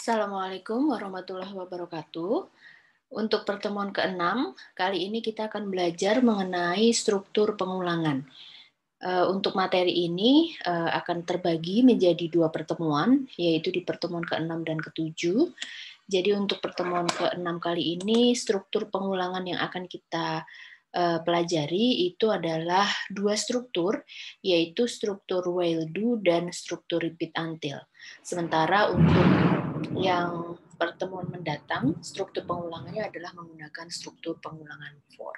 Assalamualaikum warahmatullahi wabarakatuh. Untuk pertemuan ke-6, kali ini kita akan belajar mengenai struktur pengulangan. Untuk materi ini akan terbagi menjadi 2 pertemuan, yaitu di pertemuan ke-6 dan ke-7. Jadi untuk pertemuan ke-6 kali ini, struktur pengulangan yang akan kita pelajari itu adalah 2 struktur, yaitu struktur while do dan struktur repeat until. Sementara untuk yang pertemuan mendatang, struktur pengulangannya adalah menggunakan struktur pengulangan for.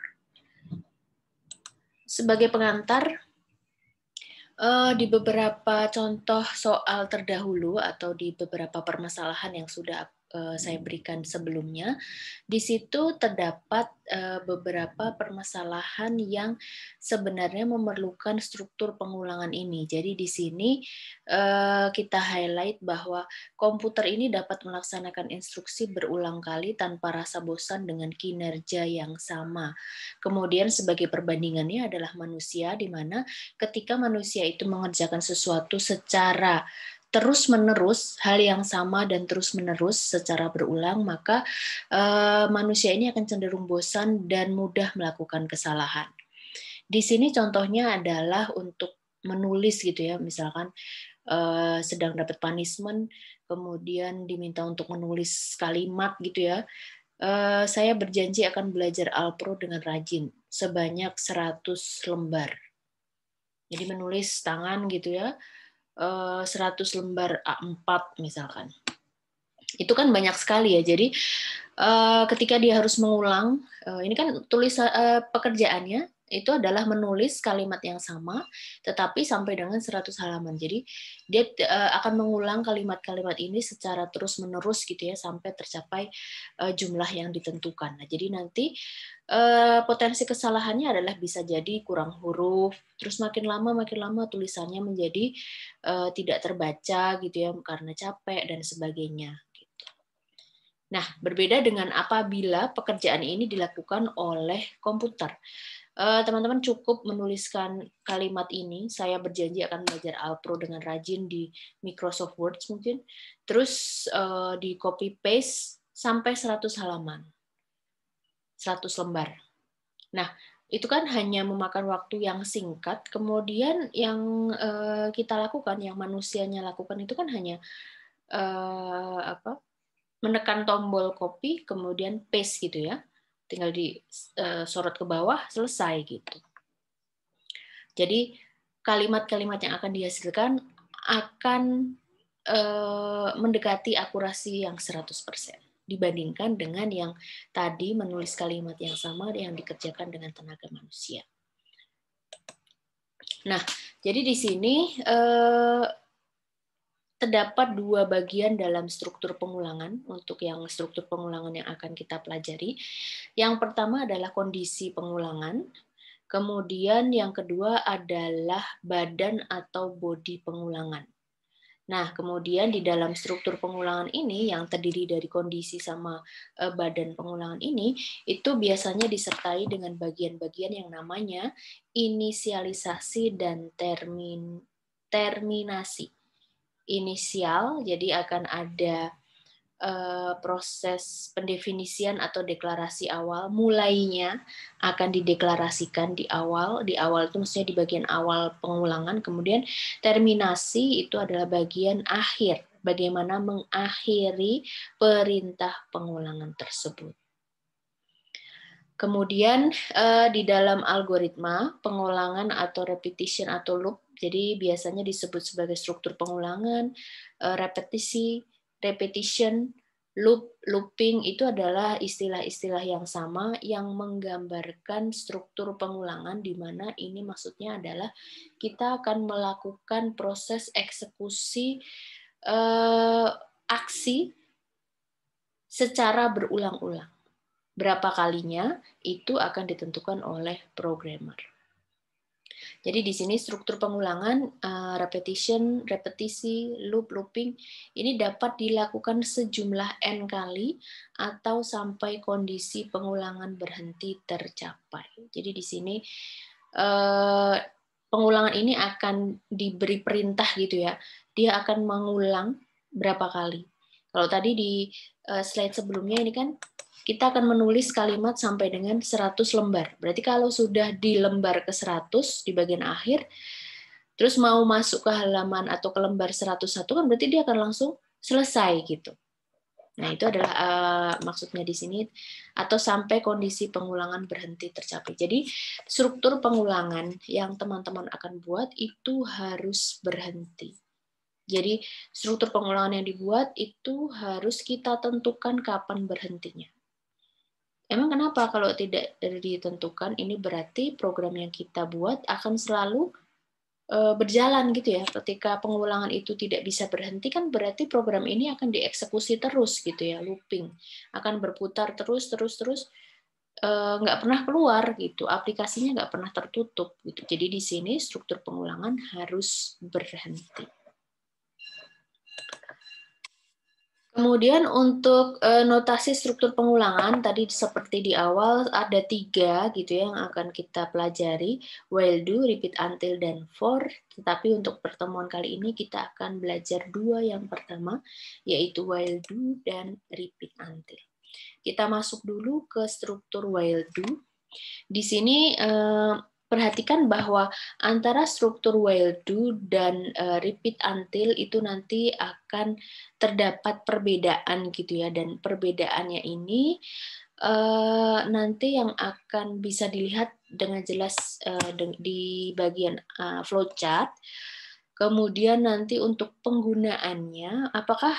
Sebagai pengantar, di beberapa contoh soal terdahulu atau di beberapa permasalahan yang sudah saya berikan sebelumnya, di situ terdapat beberapa permasalahan yang sebenarnya memerlukan struktur pengulangan ini. Jadi di sini kita highlight bahwa komputer ini dapat melaksanakan instruksi berulang kali tanpa rasa bosan dengan kinerja yang sama. Kemudian sebagai perbandingannya adalah manusia, di mana ketika manusia itu mengerjakan sesuatu secara terus-menerus, hal yang sama dan terus-menerus secara berulang, maka manusia ini akan cenderung bosan dan mudah melakukan kesalahan. Di sini contohnya adalah untuk menulis gitu ya, misalkan sedang dapat punishment, kemudian diminta untuk menulis kalimat gitu ya. Saya berjanji akan belajar Alpro dengan rajin sebanyak 100 lembar. Jadi menulis tangan gitu ya, 100 lembar A4 misalkan. Itu kan banyak sekali ya. Jadi ketika dia harus mengulang, ini kan pekerjaannya itu adalah menulis kalimat yang sama, tetapi sampai dengan 100 halaman. Jadi dia akan mengulang kalimat-kalimat ini secara terus-menerus gitu ya, sampai tercapai jumlah yang ditentukan. Nah, jadi nanti potensi kesalahannya adalah bisa jadi kurang huruf, terus makin lama tulisannya menjadi tidak terbaca gitu ya, karena capek dan sebagainya. Nah, berbeda dengan apabila pekerjaan ini dilakukan oleh komputer. Teman-teman cukup menuliskan kalimat ini, saya berjanji akan belajar Alpro dengan rajin di Microsoft Word mungkin, terus di copy paste sampai 100 halaman, 100 lembar. Nah, itu kan hanya memakan waktu yang singkat, kemudian yang kita lakukan, yang manusianya lakukan itu kan hanya menekan tombol copy, kemudian paste gitu ya. Tinggal disorot ke bawah, selesai gitu. Jadi kalimat-kalimat yang akan dihasilkan akan mendekati akurasi yang 100% dibandingkan dengan yang tadi menulis kalimat yang sama yang dikerjakan dengan tenaga manusia. Nah, jadi di sini terdapat 2 bagian dalam struktur pengulangan untuk yang struktur pengulangan yang akan kita pelajari. Yang pertama adalah kondisi pengulangan, kemudian yang kedua adalah badan atau bodi pengulangan. Nah, kemudian di dalam struktur pengulangan ini yang terdiri dari kondisi sama badan pengulangan ini, itu biasanya disertai dengan bagian-bagian yang namanya inisialisasi dan terminasi. Inisial, jadi akan ada proses pendefinisian atau deklarasi awal, mulainya akan dideklarasikan di awal itu maksudnya di bagian awal pengulangan, kemudian terminasi itu adalah bagian akhir, bagaimana mengakhiri perintah pengulangan tersebut. Kemudian di dalam algoritma pengulangan atau repetition atau loop, jadi biasanya disebut sebagai struktur pengulangan, repetisi, repetition, loop, looping itu adalah istilah-istilah yang sama yang menggambarkan struktur pengulangan, di mana ini maksudnya adalah kita akan melakukan proses eksekusi aksi secara berulang-ulang. Berapa kalinya itu akan ditentukan oleh programmer. Jadi di sini struktur pengulangan, repetition, repetisi, loop, looping, ini dapat dilakukan sejumlah N kali atau sampai kondisi pengulangan berhenti tercapai. Jadi di sini pengulangan ini akan diberi perintah gitu ya, dia akan mengulang berapa kali. Kalau tadi di slide sebelumnya ini kan kita akan menulis kalimat sampai dengan 100 lembar. Berarti kalau sudah di lembar ke 100 di bagian akhir, terus mau masuk ke halaman atau ke lembar 101 kan berarti dia akan langsung selesai gitu. Nah, itu adalah maksudnya di sini, atau sampai kondisi pengulangan berhenti tercapai. Jadi, struktur pengulangan yang teman-teman akan buat itu harus berhenti. Jadi, struktur pengulangan yang dibuat itu harus kita tentukan kapan berhentinya. Emang kenapa kalau tidak ditentukan? Ini berarti program yang kita buat akan selalu berjalan gitu ya. Ketika pengulangan itu tidak bisa berhenti kan berarti program ini akan dieksekusi terus gitu ya, looping, akan berputar terus nggak pernah keluar gitu, aplikasinya nggak pernah tertutup gitu. Jadi di sini struktur pengulangan harus berhenti. Kemudian untuk notasi struktur pengulangan, tadi seperti di awal ada 3 gitu ya yang akan kita pelajari, while do, repeat until, dan for. Tetapi untuk pertemuan kali ini kita akan belajar 2 yang pertama, yaitu while do dan repeat until. Kita masuk dulu ke struktur while do. Di sini perhatikan bahwa antara struktur while do dan repeat until itu nanti akan terdapat perbedaan gitu ya, dan perbedaannya ini nanti yang akan bisa dilihat dengan jelas di bagian flowchart. Kemudian nanti untuk penggunaannya, apakah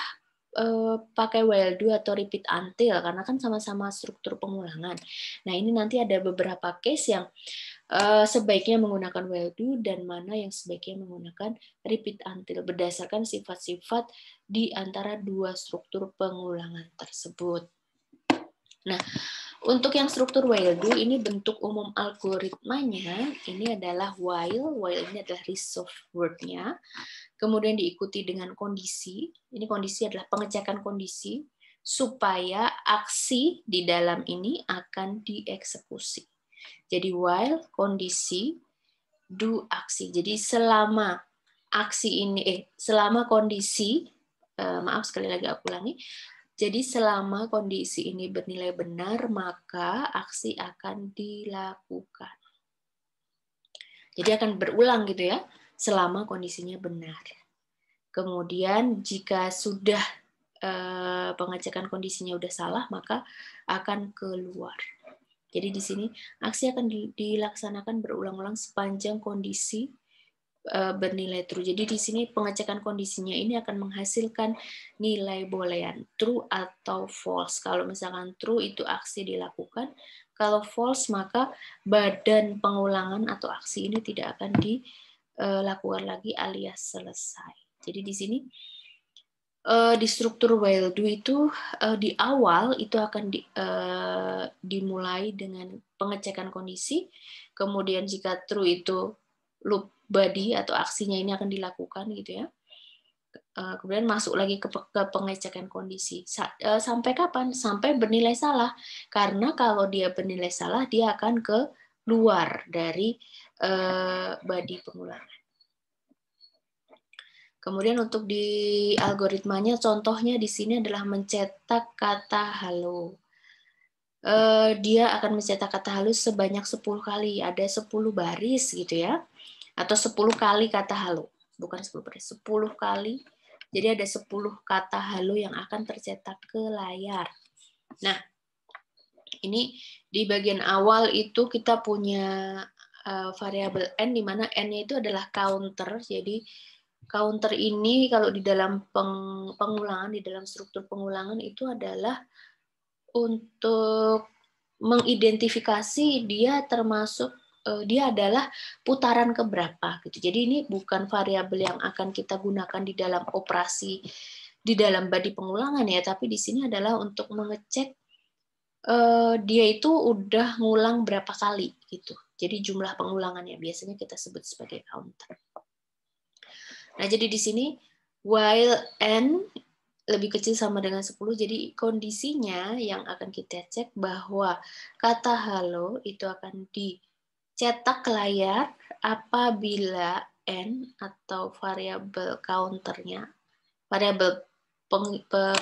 pakai while do atau repeat until, karena kan sama-sama struktur pengulangan. Nah, ini nanti ada beberapa case yang sebaiknya menggunakan while do dan mana yang sebaiknya menggunakan repeat until berdasarkan sifat-sifat di antara 2 struktur pengulangan tersebut. Nah, untuk yang struktur while do ini bentuk umum algoritmanya ini adalah while ini adalah resolve word-nya. Kemudian diikuti dengan kondisi. Ini kondisi adalah pengecekan kondisi supaya aksi di dalam ini akan dieksekusi. Jadi while kondisi do aksi. Jadi selama aksi ini selama kondisi maaf sekali lagi aku ulangi. Jadi selama kondisi ini bernilai benar maka aksi akan dilakukan. Jadi akan berulang gitu ya selama kondisinya benar. Kemudian jika sudah pengecekan kondisinya udah salah, maka akan keluar. Jadi di sini aksi akan dilaksanakan berulang-ulang sepanjang kondisi bernilai true. Jadi di sini pengecekan kondisinya ini akan menghasilkan nilai boolean true atau false. Kalau misalkan true itu aksi dilakukan, kalau false maka badan pengulangan atau aksi ini tidak akan dilakukan lagi alias selesai. Jadi di sini di struktur while do itu di awal itu akan dimulai dengan pengecekan kondisi, kemudian jika true itu loop body atau aksinya ini akan dilakukan gitu ya. Kemudian masuk lagi ke pengecekan kondisi. Sampai kapan? Sampai bernilai salah. Karena kalau dia bernilai salah, dia akan keluar dari body pengulangan. Kemudian untuk di algoritmanya, contohnya di sini adalah mencetak kata halo. Dia akan mencetak kata halo sebanyak 10 kali. Ada 10 baris gitu ya. Atau 10 kali kata halo. Bukan 10 baris, 10 kali. Jadi ada 10 kata halo yang akan tercetak ke layar. Nah, ini di bagian awal itu kita punya variabel n, di mana n-nya itu adalah counter. Jadi counter ini kalau di dalam pengulangan, di dalam struktur pengulangan itu adalah untuk mengidentifikasi dia termasuk dia adalah putaran keberapa gitu. Jadi ini bukan variabel yang akan kita gunakan di dalam operasi di dalam body pengulangan ya, tapi di sini adalah untuk mengecek dia itu udah ngulang berapa kali gitu. Jadi jumlah pengulangannya biasanya kita sebut sebagai counter. Nah, jadi di sini while n lebih kecil sama dengan 10, jadi kondisinya yang akan kita cek bahwa kata halo itu akan dicetak ke layar apabila n atau variabel counternya, variabel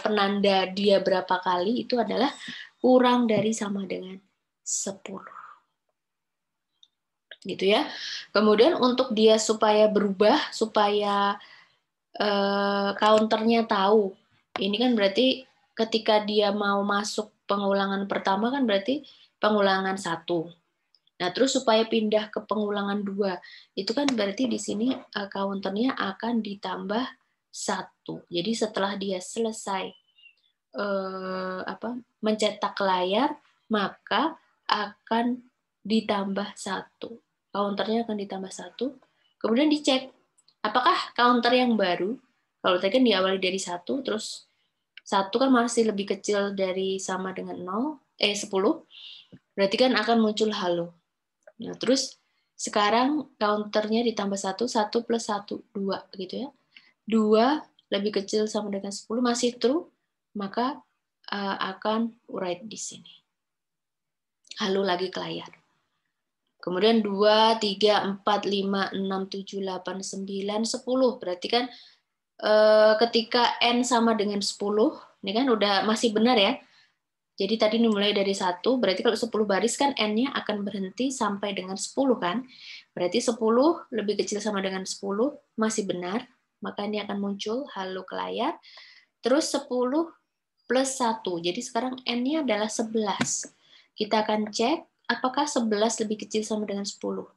penanda dia berapa kali itu adalah kurang dari sama dengan 10. Gitu ya. Kemudian untuk dia supaya berubah, supaya counternya tahu. Ini kan berarti ketika dia mau masuk pengulangan pertama kan berarti pengulangan 1. Nah, terus supaya pindah ke pengulangan 2, itu kan berarti di sini counternya akan ditambah 1. Jadi setelah dia selesai mencetak layar, maka akan ditambah 1. Counternya akan ditambah 1. Kemudian dicek apakah counter yang baru, kalau tadi kan diawali dari 1, terus 1 kan masih lebih kecil dari sama dengan 10, berarti kan akan muncul halo. Nah, terus sekarang counternya ditambah 1, 1 plus 1, 2 gitu ya. 2 lebih kecil sama dengan 10, masih true, maka akan write di sini. Halo lagi ke layar. Kemudian 2, 3, 4, 5, 6, 7, 8, 9, 10. Berarti kan ketika N sama dengan 10, ini kan udah masih benar ya. Jadi tadi dimulai dari 1, berarti kalau 10 baris kan N-nya akan berhenti sampai dengan 10 kan. Berarti 10 lebih kecil sama dengan 10, masih benar. Maka ini akan muncul halo ke layar. Terus 10 plus 1. Jadi sekarang N-nya adalah 11. Kita akan cek apakah 11 lebih kecil sama dengan 10.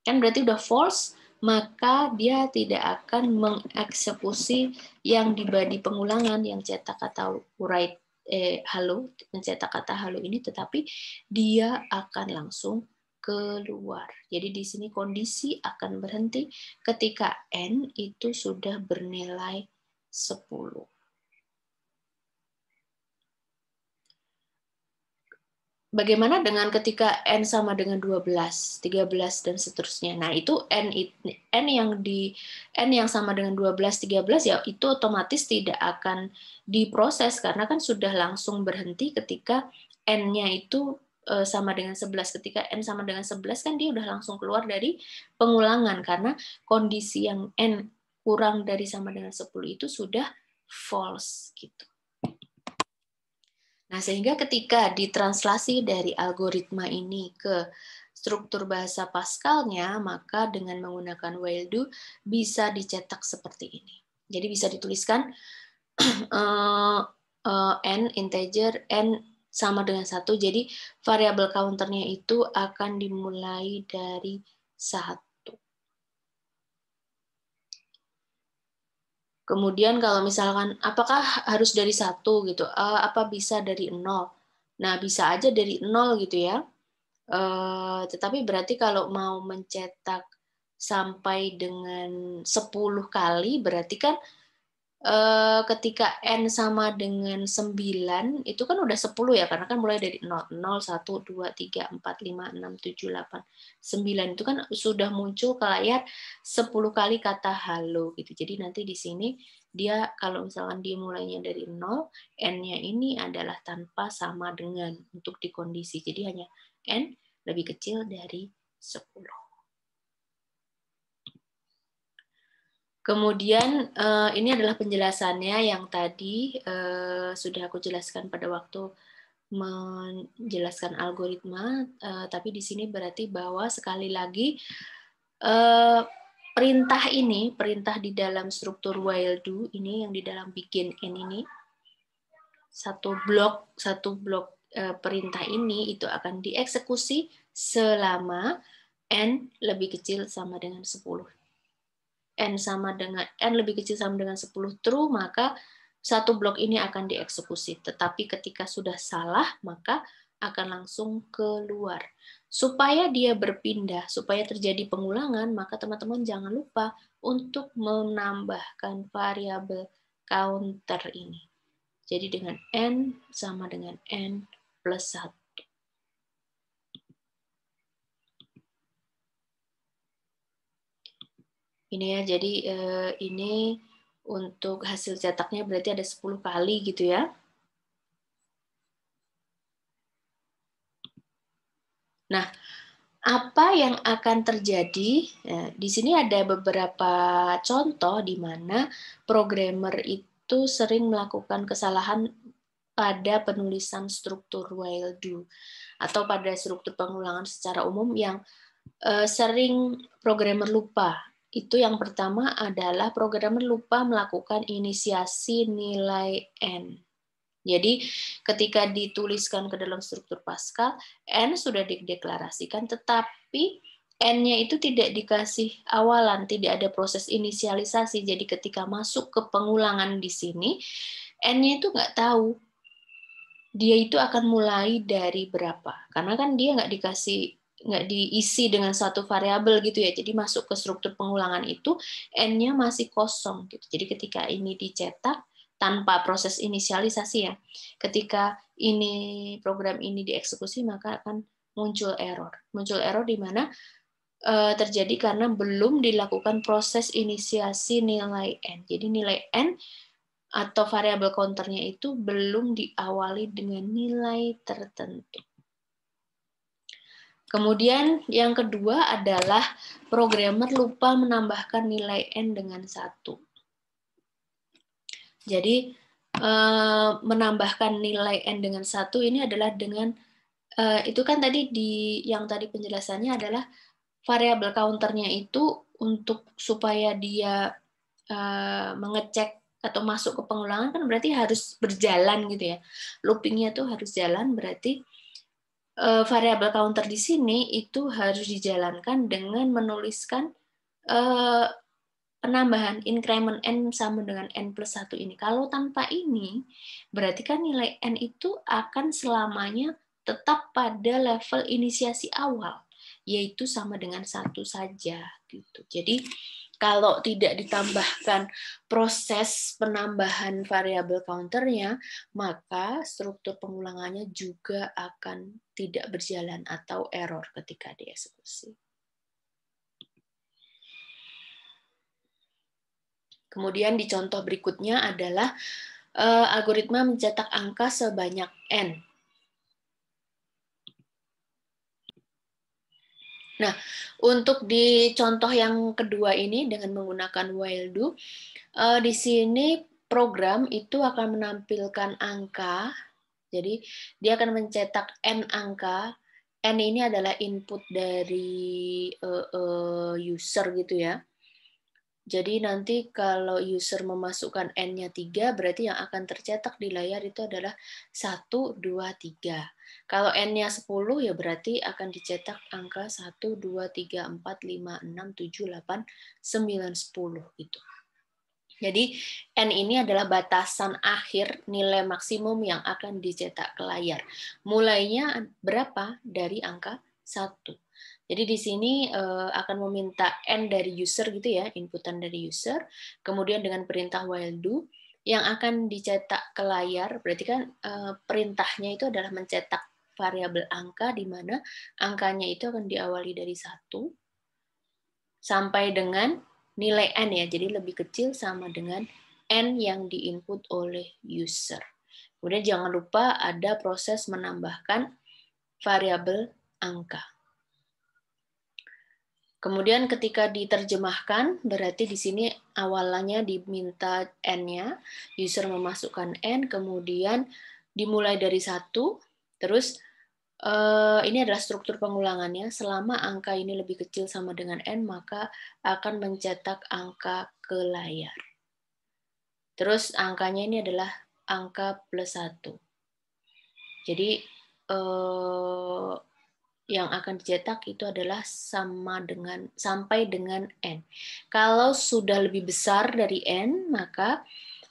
Kan berarti udah false, maka dia tidak akan mengeksekusi yang di body pengulangan yang cetak kata write halo, mencetak kata halo ini, tetapi dia akan langsung keluar. Jadi di sini kondisi akan berhenti ketika N itu sudah bernilai 10. Bagaimana dengan ketika N sama dengan 12, 13, dan seterusnya? Nah, itu N yang sama dengan 12, 13 ya itu otomatis tidak akan diproses karena kan sudah langsung berhenti ketika N-nya itu sama dengan 11. Ketika N sama dengan 11 kan dia udah langsung keluar dari pengulangan karena kondisi yang N kurang dari sama dengan 10 itu sudah false gitu. Nah, sehingga ketika ditranslasi dari algoritma ini ke struktur bahasa Pascalnya, maka dengan menggunakan while do bisa dicetak seperti ini. Jadi bisa dituliskan n integer n sama dengan 1. Jadi variabel counternya itu akan dimulai dari 1. Kemudian kalau misalkan apakah harus dari 1 gitu, apa bisa dari 0? Nah, bisa aja dari 0 gitu ya. Tetapi berarti kalau mau mencetak sampai dengan 10 kali, berarti kan ketika N sama dengan 9, itu kan udah 10 ya, karena kan mulai dari 0, 0, 1, 2, 3, 4, 5, 6, 7, 8, 9. Itu kan sudah muncul ke layar 10 kali kata halo gitu. Jadi nanti di sini dia kalau misalkan dia mulainya dari 0, N-nya ini adalah tanpa sama dengan untuk dikondisi. Jadi hanya N lebih kecil dari 10. Kemudian ini adalah penjelasannya yang tadi sudah aku jelaskan pada waktu menjelaskan algoritma, tapi di sini berarti bahwa sekali lagi perintah di dalam struktur while do ini yang di dalam begin and ini satu blok perintah ini itu akan dieksekusi selama n lebih kecil sama dengan 10. N lebih kecil sama dengan 10 true, maka satu blok ini akan dieksekusi. Tetapi ketika sudah salah, maka akan langsung keluar. Supaya dia berpindah, supaya terjadi pengulangan, maka teman-teman jangan lupa untuk menambahkan variabel counter ini. Jadi dengan N sama dengan N plus 1. Ini ya, jadi ini untuk hasil cetaknya berarti ada 10 kali gitu ya. Nah, apa yang akan terjadi? Nah, di sini ada beberapa contoh di mana programmer itu sering melakukan kesalahan pada penulisan struktur while do atau pada struktur pengulangan secara umum yang sering programmer lupa. Itu yang pertama adalah programmer lupa melakukan inisiasi nilai n. Jadi ketika dituliskan ke dalam struktur Pascal, n sudah dideklarasikan, tetapi n-nya itu tidak dikasih awalan, tidak ada proses inisialisasi. Jadi ketika masuk ke pengulangan di sini, n-nya itu nggak tahu dia itu akan mulai dari berapa. Karena kan dia nggak diisi dengan satu variabel gitu ya. Jadi masuk ke struktur pengulangan itu n-nya masih kosong gitu. Jadi ketika ini dicetak tanpa proses inisialisasi ya, ketika ini program ini dieksekusi maka akan muncul error. Muncul error di mana terjadi karena belum dilakukan proses inisiasi nilai n. Jadi nilai n atau variabel counternya itu belum diawali dengan nilai tertentu. Kemudian yang kedua adalah programmer lupa menambahkan nilai n dengan 1. Jadi menambahkan nilai n dengan 1 ini adalah dengan itu kan tadi yang tadi penjelasannya adalah variabel counternya itu untuk supaya dia mengecek atau masuk ke pengulangan kan berarti harus berjalan gitu ya. Loopingnya tuh harus jalan, berarti variabel counter di sini itu harus dijalankan dengan menuliskan penambahan increment n sama dengan n plus 1 ini. Kalau tanpa ini, berarti kan nilai n itu akan selamanya tetap pada level inisiasi awal, yaitu sama dengan 1 saja. Gitu. Jadi kalau tidak ditambahkan proses penambahan variabel counternya, maka struktur pengulangannya juga akan tidak berjalan atau error ketika dieksekusi. Kemudian di contoh berikutnya adalah algoritma mencetak angka sebanyak n. Nah, untuk di contoh yang kedua ini dengan menggunakan while do, di sini program itu akan menampilkan angka, jadi dia akan mencetak n angka, n ini adalah input dari user gitu ya. Jadi nanti kalau user memasukkan n-nya 3, berarti yang akan tercetak di layar itu adalah 1, 2, 3. Kalau n-nya 10, ya berarti akan dicetak angka 1, 2, 3, 4, 5, 6, 7, 8, 9, 10. Gitu. Jadi n ini adalah batasan akhir nilai maksimum yang akan dicetak ke layar. Mulainya berapa? Dari angka 1. Jadi di sini akan meminta n dari user gitu ya, inputan dari user. Kemudian dengan perintah while do yang akan dicetak ke layar, berarti kan perintahnya itu adalah mencetak variabel angka di mana angkanya itu akan diawali dari 1 sampai dengan nilai n ya, jadi lebih kecil sama dengan n yang diinput oleh user. Kemudian jangan lupa ada proses menambahkan variabel angka. Kemudian ketika diterjemahkan, berarti di sini awalnya diminta n-nya, user memasukkan n, kemudian dimulai dari 1, terus ini adalah struktur pengulangannya. Selama angka ini lebih kecil sama dengan n, maka akan mencetak angka ke layar. Terus angkanya ini adalah angka plus 1. Jadi yang akan dicetak itu adalah sama dengan sampai dengan n. Kalau sudah lebih besar dari n, maka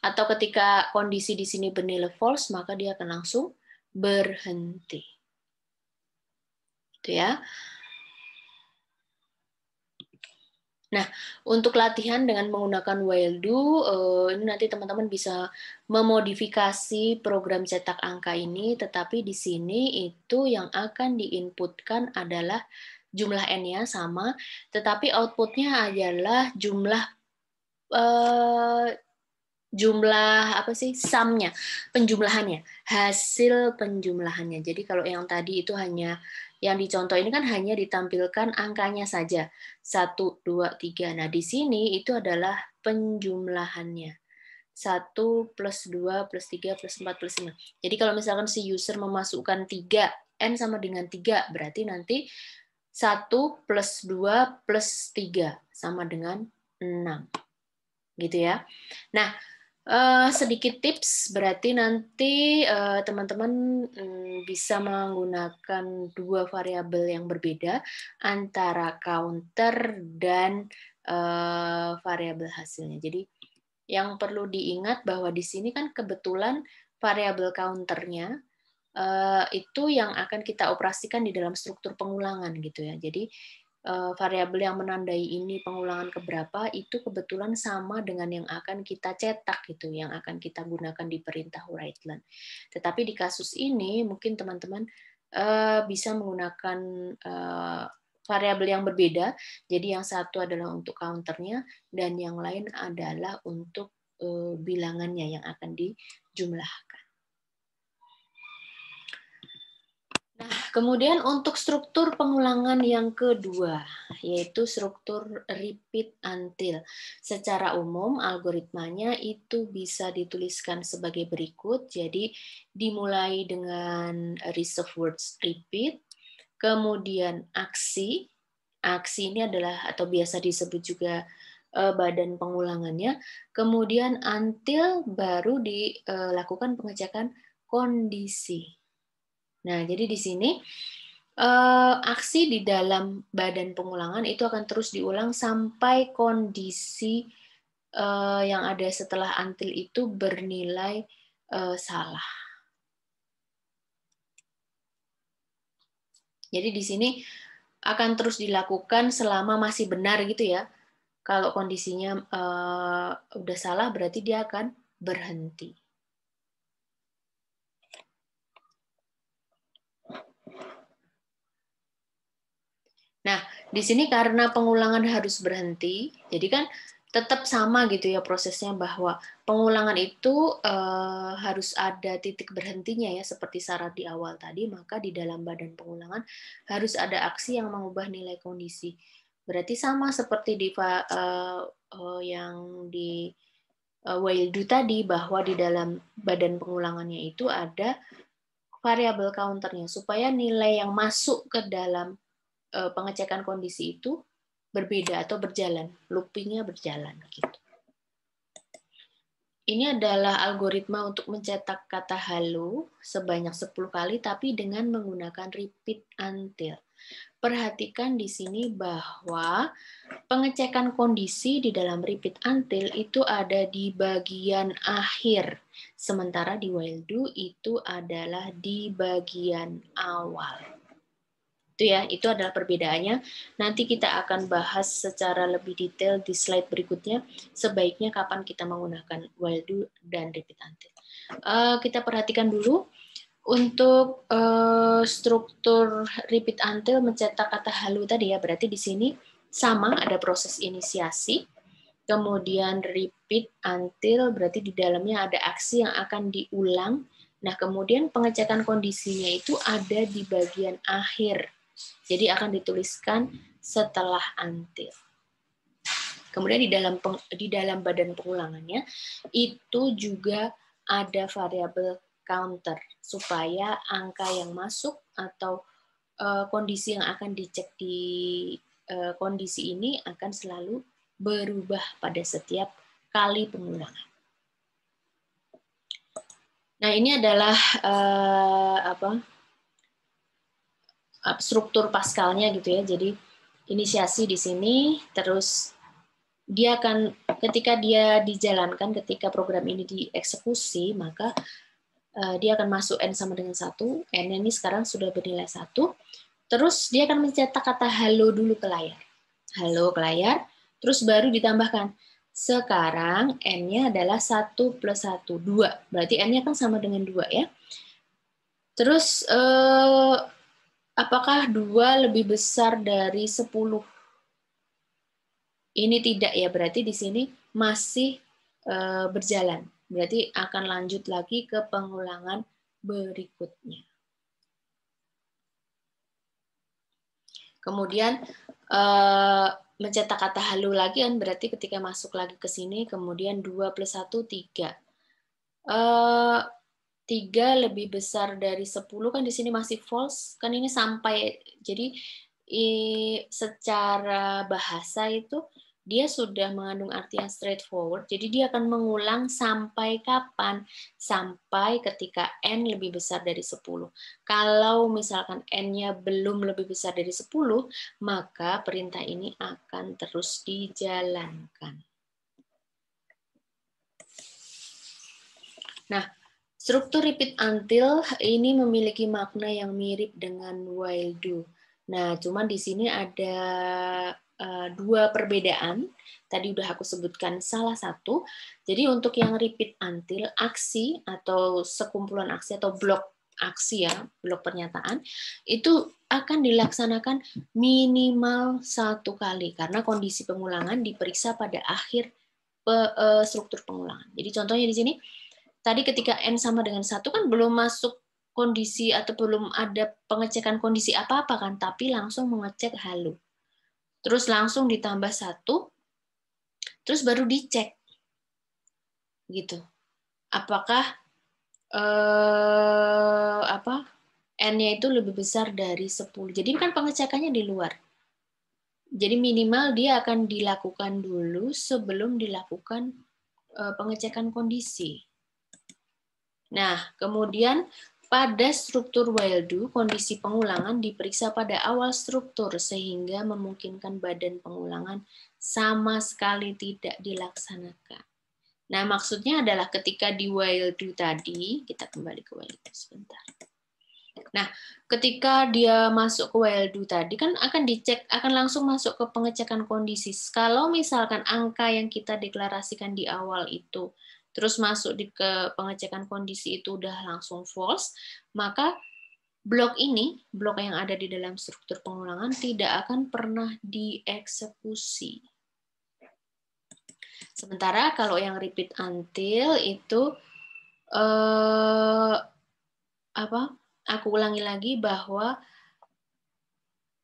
atau ketika kondisi di sini bernilai false, maka dia akan langsung berhenti. Itu ya. Nah, untuk latihan dengan menggunakan while do, ini nanti teman-teman bisa memodifikasi program cetak angka ini, tetapi di sini itu yang akan diinputkan adalah jumlah n-nya sama, tetapi outputnya adalah jumlah apa sih sum-nya, penjumlahannya, hasil penjumlahannya. Jadi kalau yang tadi itu hanya yang dicontoh ini kan hanya ditampilkan angkanya saja 1, 2, 3. Nah di sini itu adalah penjumlahannya. 1 plus 2 plus 3 plus 4 plus 5. Jadi kalau misalkan si user memasukkan 3, N sama dengan 3, berarti nanti 1 plus 2 plus 3 sama dengan 6. Gitu ya. Nah, sedikit tips, berarti nanti teman-teman bisa menggunakan dua variabel yang berbeda antara counter dan variabel hasilnya. Jadi yang perlu diingat bahwa di sini kan kebetulan variabel counternya itu yang akan kita operasikan di dalam struktur pengulangan gitu ya. Jadi variabel yang menandai ini pengulangan keberapa itu kebetulan sama dengan yang akan kita cetak gitu, yang akan kita gunakan di perintah write-len. Tetapi di kasus ini mungkin teman-teman bisa menggunakan variabel yang berbeda. Jadi yang satu adalah untuk counternya dan yang lain adalah untuk bilangannya yang akan dijumlahkan. Nah, kemudian untuk struktur pengulangan yang kedua, yaitu struktur repeat until. Secara umum, algoritmanya itu bisa dituliskan sebagai berikut. Jadi, dimulai dengan reserve words repeat, kemudian aksi. Aksi ini adalah, atau biasa disebut juga badan pengulangannya. Kemudian until baru dilakukan pengecekan kondisi. Nah, jadi di sini aksi di dalam badan pengulangan itu akan terus diulang sampai kondisi yang ada setelah until itu bernilai salah. Jadi di sini akan terus dilakukan selama masih benar gitu ya. Kalau kondisinya udah salah berarti dia akan berhenti. Nah, di sini karena pengulangan harus berhenti, jadi kan tetap sama gitu ya prosesnya, bahwa pengulangan itu harus ada titik berhentinya ya, seperti syarat di awal tadi, maka di dalam badan pengulangan harus ada aksi yang mengubah nilai kondisi. Berarti sama seperti di yang di while do tadi, bahwa di dalam badan pengulangannya itu ada variabel counternya, supaya nilai yang masuk ke dalam pengecekan kondisi itu berbeda atau berjalan, loopingnya berjalan gitu. Ini adalah algoritma untuk mencetak kata halo sebanyak 10 kali tapi dengan menggunakan repeat until. Perhatikan di sini bahwa pengecekan kondisi di dalam repeat until itu ada di bagian akhir, sementara di while do itu adalah di bagian awal. Itu ya, itu adalah perbedaannya. Nanti kita akan bahas secara lebih detail di slide berikutnya, sebaiknya kapan kita menggunakan while do dan repeat until. Kita perhatikan dulu untuk struktur repeat until mencetak kata halo tadi ya, berarti di sini sama, ada proses inisiasi, kemudian repeat until berarti di dalamnya ada aksi yang akan diulang. Nah, kemudian pengecekan kondisinya itu ada di bagian akhir. Jadi akan dituliskan setelah until. Kemudian di dalam badan pengulangannya itu juga ada variabel counter supaya angka yang masuk atau kondisi yang akan dicek di kondisi ini akan selalu berubah pada setiap kali pengulangan. Nah, ini adalah struktur Pascalnya gitu ya. Jadi inisiasi di sini, terus dia akan ketika dia dijalankan, ketika program ini dieksekusi, maka dia akan masuk N sama dengan 1. N ini sekarang sudah bernilai 1. Terus dia akan mencetak kata halo dulu ke layar. Halo ke layar, terus baru ditambahkan. Sekarang N-nya adalah 1 plus 1, 2. Berarti N-nya kan sama dengan 2 ya. Terus apakah 2 lebih besar dari 10? Ini tidak ya, berarti di sini masih berjalan. Berarti akan lanjut lagi ke pengulangan berikutnya. Kemudian mencetak kata halo lagi kan, berarti ketika masuk lagi ke sini, kemudian 2 plus 1, 3. 3 lebih besar dari 10 kan di sini masih false, kan ini sampai, jadi secara bahasa itu dia sudah mengandung arti yang straightforward, jadi dia akan mengulang sampai kapan? Sampai ketika n lebih besar dari 10. Kalau misalkan n-nya belum lebih besar dari 10, maka perintah ini akan terus dijalankan. Nah, struktur repeat until ini memiliki makna yang mirip dengan while do. Nah, cuman di sini ada dua perbedaan. Tadi udah aku sebutkan salah satu. Jadi untuk yang repeat until, aksi atau sekumpulan aksi atau blok aksi ya, blok pernyataan, itu akan dilaksanakan minimal 1 kali karena kondisi pengulangan diperiksa pada akhir struktur pengulangan. Jadi contohnya di sini, tadi ketika N sama dengan 1 kan belum masuk kondisi atau belum ada pengecekan kondisi apa-apa kan, tapi langsung mengecek halo. Terus langsung ditambah 1, terus baru dicek. Gitu. Apakah N-nya itu lebih besar dari 10. Jadi kan pengecekannya di luar. Jadi minimal dia akan dilakukan dulu sebelum dilakukan pengecekan kondisi. Nah, kemudian pada struktur while do, kondisi pengulangan diperiksa pada awal struktur sehingga memungkinkan badan pengulangan sama sekali tidak dilaksanakan. Nah, maksudnya adalah ketika di while do tadi, kita kembali ke while do sebentar. Nah, ketika dia masuk ke while do tadi kan akan dicek, akan langsung masuk ke pengecekan kondisi. Kalau misalkan angka yang kita deklarasikan di awal itu terus masuk ke pengecekan kondisi itu udah langsung false, maka blok ini, blok yang ada di dalam struktur pengulangan tidak akan pernah dieksekusi. Sementara kalau yang repeat until itu aku ulangi lagi bahwa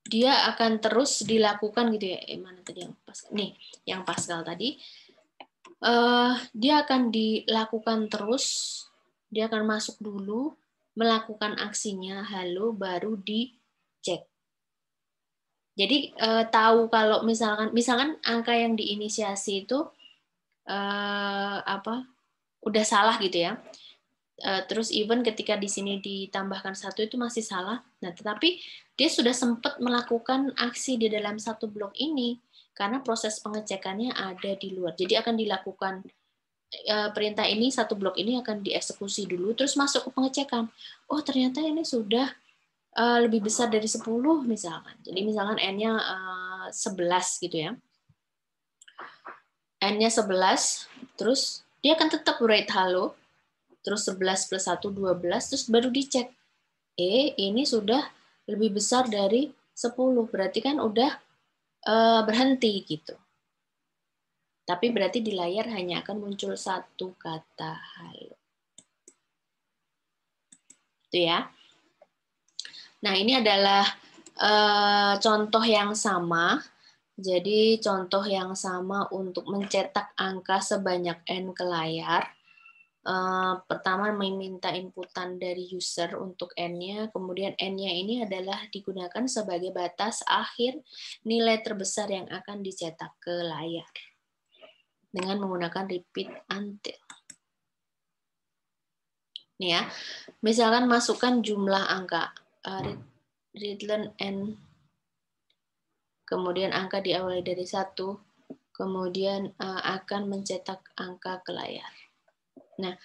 dia akan terus dilakukan gitu ya. Mana tadi yang Pascal? Nih, yang Pascal tadi. Dia akan dilakukan terus, dia akan masuk dulu, melakukan aksinya, halo, baru dicek. Jadi tahu kalau misalkan angka yang diinisiasi itu udah salah gitu ya. Terus even ketika di sini ditambahkan 1 itu masih salah. Nah, tetapi dia sudah sempat melakukan aksi di dalam satu blok ini karena proses pengecekannya ada di luar. Jadi akan dilakukan perintah ini, satu blok ini akan dieksekusi dulu, terus masuk ke pengecekan. Oh, ternyata ini sudah lebih besar dari 10 misalkan. Jadi misalkan N-nya 11 gitu ya. N-nya 11, terus dia akan tetap write halo, terus 11 plus 1, 12, terus baru dicek. Ini sudah lebih besar dari 10, berarti kan udah berhenti gitu. Tapi berarti di layar hanya akan muncul satu kata halo. Itu ya. Nah, ini adalah contoh yang sama. Jadi contoh yang sama untuk mencetak angka sebanyak N ke layar. Pertama meminta inputan dari user untuk N-nya, kemudian N-nya ini adalah digunakan sebagai batas akhir nilai terbesar yang akan dicetak ke layar dengan menggunakan repeat until. Nih ya, misalkan masukkan jumlah angka, readline N, kemudian angka diawali dari 1, kemudian akan mencetak angka ke layar. Nah,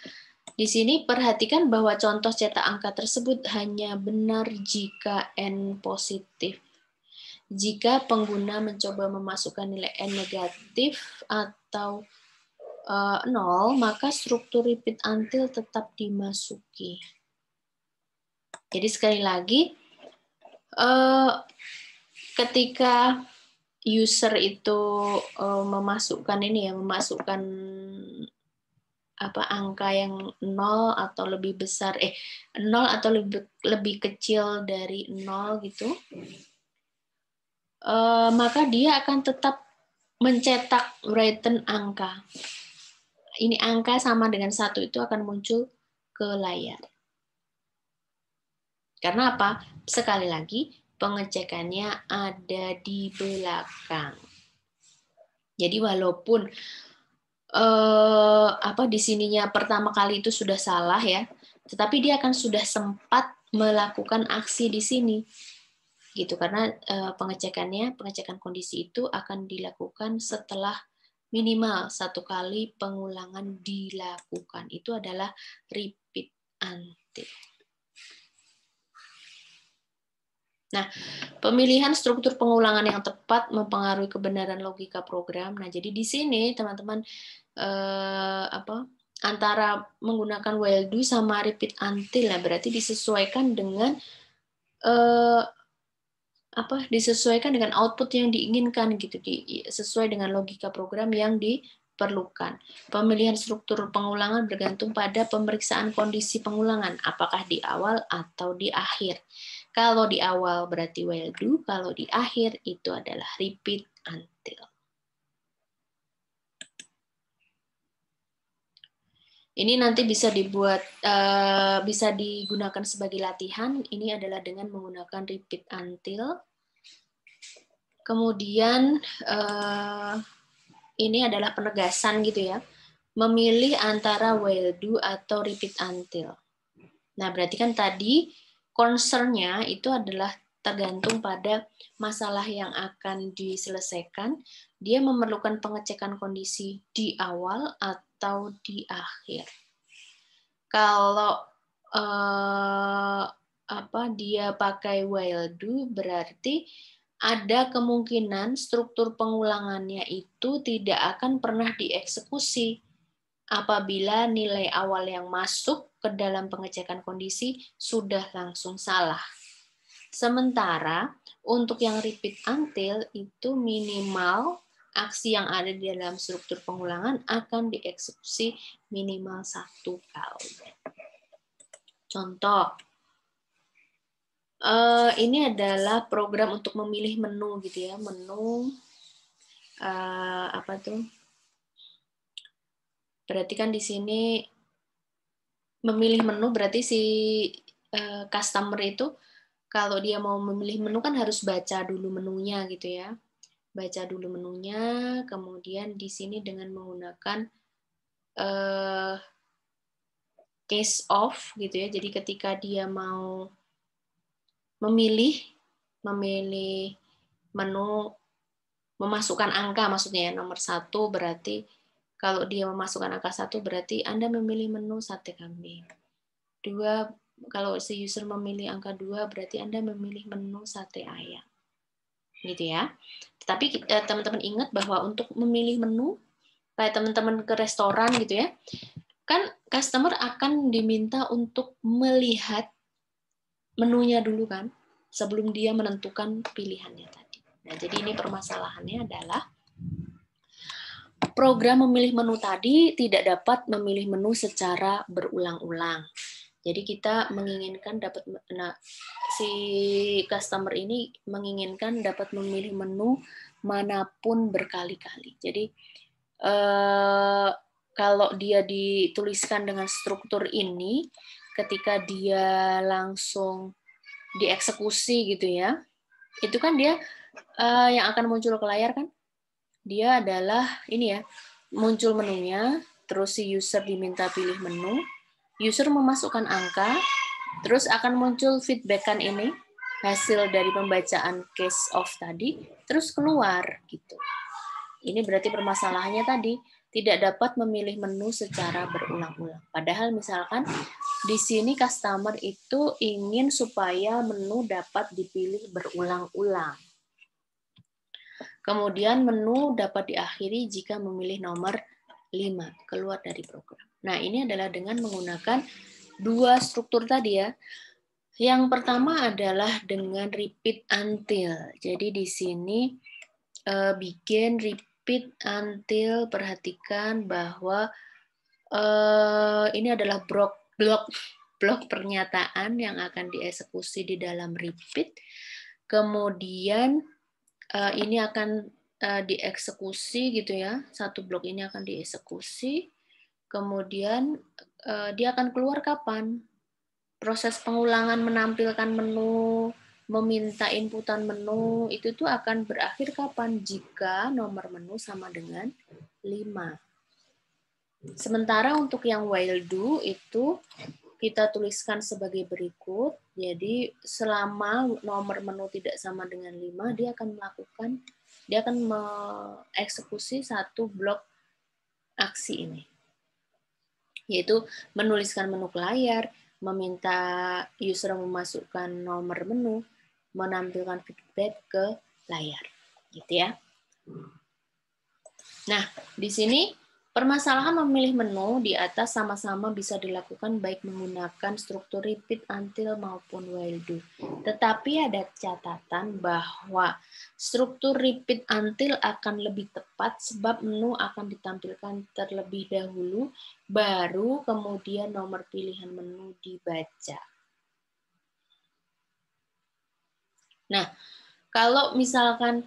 di sini perhatikan bahwa contoh cetak angka tersebut hanya benar jika N positif. Jika pengguna mencoba memasukkan nilai N negatif atau 0, maka struktur repeat until tetap dimasuki. Jadi sekali lagi, ketika user itu memasukkan ini ya, memasukkan angka yang 0 atau lebih besar 0 atau lebih kecil dari 0 gitu, maka dia akan tetap mencetak written angka. Ini angka sama dengan 1 itu akan muncul ke layar. Karena apa? Sekali lagi, pengecekannya ada di belakang. Jadi walaupun di sininya pertama kali itu sudah salah ya, tetapi dia akan sudah sempat melakukan aksi di sini. Gitu, karena pengecekan kondisi itu akan dilakukan setelah minimal 1 kali pengulangan dilakukan. Itu adalah repeat until. Nah, pemilihan struktur pengulangan yang tepat mempengaruhi kebenaran logika program. Nah, jadi di sini teman-teman antara menggunakan while do sama repeat until, nah berarti disesuaikan dengan disesuaikan dengan output yang diinginkan gitu, sesuai dengan logika program yang diperlukan. Pemilihan struktur pengulangan bergantung pada pemeriksaan kondisi pengulangan, apakah di awal atau di akhir. Kalau di awal berarti while do, kalau di akhir itu adalah repeat until. Ini nanti bisa dibuat, bisa digunakan sebagai latihan. Ini adalah dengan menggunakan repeat until. Kemudian ini adalah penegasan gitu ya. Memilih antara while do atau repeat until. Nah, berarti kan tadi concern-nya itu adalah tergantung pada masalah yang akan diselesaikan. Dia memerlukan pengecekan kondisi di awal atau di akhir. Kalau dia pakai while do, berarti ada kemungkinan struktur pengulangannya itu tidak akan pernah dieksekusi apabila nilai awal yang masuk ke dalam pengecekan kondisi sudah langsung salah. Sementara untuk yang repeat until itu minimal aksi yang ada di dalam struktur pengulangan akan dieksekusi minimal 1 kali. Contoh, ini adalah program untuk memilih menu gitu ya, menu berarti kan di sini memilih menu berarti si customer itu kalau dia mau memilih menu kan harus baca dulu menunya gitu ya. Baca dulu menunya, kemudian di sini dengan menggunakan case of gitu ya. Jadi ketika dia mau memilih menu, memasukkan angka maksudnya ya, nomor 1 berarti kalau dia memasukkan angka 1 berarti Anda memilih menu sate kambing. 2, kalau si user memilih angka 2 berarti Anda memilih menu sate ayam. Gitu ya. Tetapi teman-teman ingat bahwa untuk memilih menu kayak teman-teman ke restoran gitu ya, kan customer akan diminta untuk melihat menunya dulu kan sebelum dia menentukan pilihannya tadi. Nah, jadi ini permasalahannya adalah program memilih menu tadi tidak dapat memilih menu secara berulang-ulang. Jadi kita menginginkan si customer ini menginginkan dapat memilih menu manapun berkali-kali. Jadi kalau dia dituliskan dengan struktur ini, ketika dia langsung dieksekusi gitu ya, itu kan dia yang akan muncul ke layar kan, dia adalah ini ya, muncul menunya, terus si user diminta pilih menu, user memasukkan angka, terus akan muncul feedback-an ini, hasil dari pembacaan case of tadi, terus keluar gitu. Ini berarti permasalahannya tadi tidak dapat memilih menu secara berulang-ulang. Padahal misalkan di sini customer itu ingin supaya menu dapat dipilih berulang-ulang. Kemudian menu dapat diakhiri jika memilih nomor 5, keluar dari program. Nah, ini adalah dengan menggunakan 2 struktur tadi ya. Yang pertama adalah dengan repeat until. Jadi di sini bikin repeat until, perhatikan bahwa ini adalah blok pernyataan yang akan dieksekusi di dalam repeat. Kemudian ini akan dieksekusi gitu ya. Satu blok ini akan dieksekusi. Kemudian dia akan keluar kapan? Proses pengulangan menampilkan menu, meminta inputan menu, itu tuh akan berakhir kapan? Jika nomor menu sama dengan 5. Sementara untuk yang while do itu kita tuliskan sebagai berikut. Jadi selama nomor menu tidak sama dengan 5, dia akan mengeksekusi satu blok aksi ini. Yaitu menuliskan menu ke layar, meminta user memasukkan nomor menu, menampilkan feedback ke layar. Gitu ya. Nah, di sini permasalahan memilih menu di atas sama-sama bisa dilakukan baik menggunakan struktur repeat until maupun while do. Tetapi ada catatan bahwa struktur repeat until akan lebih tepat sebab menu akan ditampilkan terlebih dahulu, baru kemudian nomor pilihan menu dibaca. Nah, kalau misalkan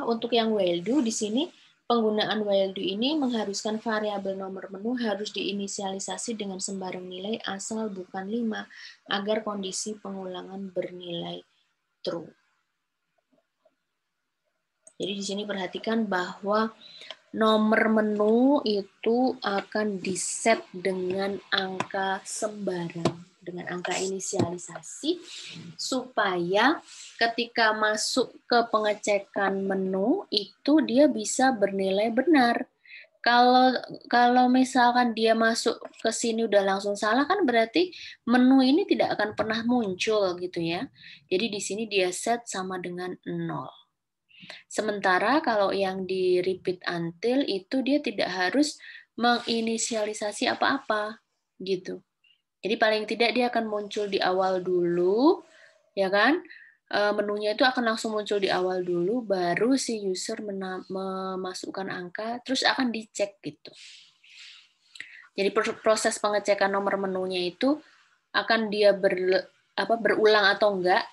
untuk yang while do di sini penggunaan while do ini mengharuskan variabel nomor menu harus diinisialisasi dengan sembarang nilai asal bukan 5 agar kondisi pengulangan bernilai true. Jadi di sini perhatikan bahwa nomor menu itu akan diset dengan angka sembarang, dengan angka inisialisasi, supaya ketika masuk ke pengecekan menu itu dia bisa bernilai benar. Kalau misalkan dia masuk ke sini udah langsung salah, kan berarti menu ini tidak akan pernah muncul gitu ya. Jadi di sini dia set sama dengan 0. Sementara kalau yang di repeat until itu dia tidak harus menginisialisasi apa-apa gitu. Jadi paling tidak dia akan muncul di awal dulu, ya kan? Menunya itu akan langsung muncul di awal dulu, baru si user memasukkan angka, terus akan dicek gitu. Jadi proses pengecekan nomor menunya itu akan dia berulang atau enggak,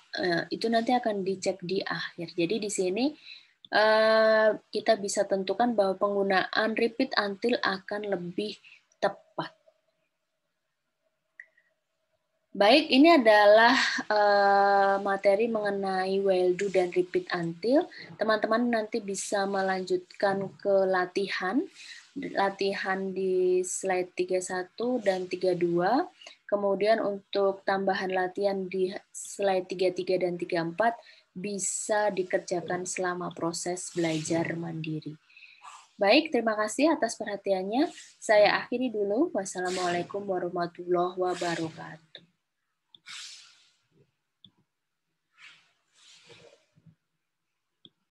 itu nanti akan dicek di akhir. Jadi di sini kita bisa tentukan bahwa penggunaan repeat until akan lebih tepat. Baik, ini adalah materi mengenai while do dan repeat until. Teman-teman nanti bisa melanjutkan ke latihan di slide 31 dan 32. Kemudian untuk tambahan latihan di slide 33 dan 34 bisa dikerjakan selama proses belajar mandiri. Baik, terima kasih atas perhatiannya. Saya akhiri dulu. Wassalamualaikum warahmatullahi wabarakatuh.